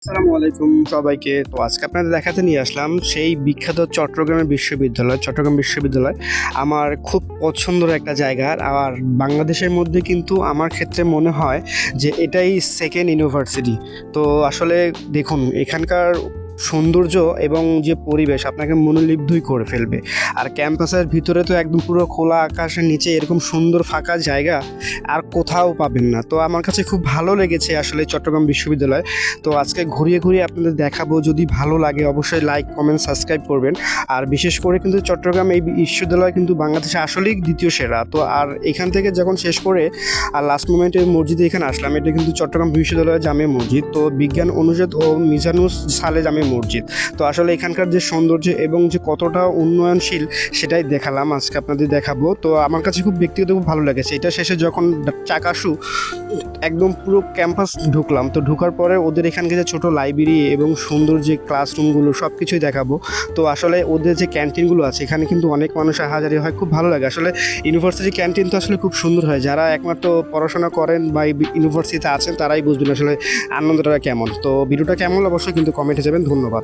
আসসালামু আলাইকুম সবাইকে। তো আজকে আপনাদের দেখাতে নিয়ে আসলাম সেই বিখ্যাত চট্টগ্রাম বিশ্ববিদ্যালয় আমার খুব পছন্দের একটা জায়গা। আর বাংলাদেশের মধ্যে কিন্তু আমার ক্ষেত্রে মনে হয় যে এটাই সেকেন্ড ইউনিভার্সিটি। তো আসলে দেখুন এখানকার সৌন্দর্য এবং যে পরিবেশ আপনাকে মনোলিব্ধই করে ফেলবে। আর ক্যাম্পাসের ভিতরে তো একদম পুরো খোলা আকাশের নিচে এরকম সুন্দর ফাঁকা জায়গা আর কোথাও পাবেন না। তো আমার কাছে খুব ভালো লেগেছে আসলে চট্টগ্রাম বিশ্ববিদ্যালয়। তো আজকে ঘুরিয়ে ঘুরিয়ে আপনাদের দেখাবো, যদি ভালো লাগে অবশ্যই লাইক কমেন্ট সাবস্ক্রাইব করবেন। আর বিশেষ করে কিন্তু চট্টগ্রাম এই বিশ্ববিদ্যালয় কিন্তু বাংলাদেশে আসলেই দ্বিতীয় সেরা। তো আর এখান থেকে যখন শেষ করে আর লাস্ট মোমেন্টে মসজিদে এখানে আসলাম, এটা কিন্তু চট্টগ্রাম বিশ্ববিদ্যালয়ের জামে মসজিদ, তো বিজ্ঞান অনুষদ ও মিজানুস সালে জামে মসজিদ। তো আসলে এখানকার যে সৌন্দর্য এবং যে কতটা উন্নয়নশীল সেটাই দেখালাম, আজকে আপনাদের দেখাবো। তো আমার কাছে খুব ব্যক্তিগত খুব ভালো লেগেছে। এটা শেষে যখন চাকাশু একদম পুরো ক্যাম্পাস ঢুকলাম, তো ঢোকার পরে ওদের এখানকে যে ছোটো লাইব্রেরি এবং সুন্দর যে ক্লাসরুমগুলো সব কিছুই দেখাবো। তো আসলে ওদের যে ক্যান্টিনগুলো আছে এখানে কিন্তু অনেক মানুষ হাজারি হয়, খুব ভালো লাগে। আসলে ইউনিভার্সিটি ক্যান্টিন তো আসলে খুব সুন্দর হয়, যারা একমাত্র পড়াশোনা করেন বা ইউনিভার্সিটিতে আছেন তারাই বুঝবেন আসলে আনন্দটা কেমন। তো ভিডিওটা কেমন অবশ্যই কিন্তু কমেন্টে যাবেন। ধন্যবাদ।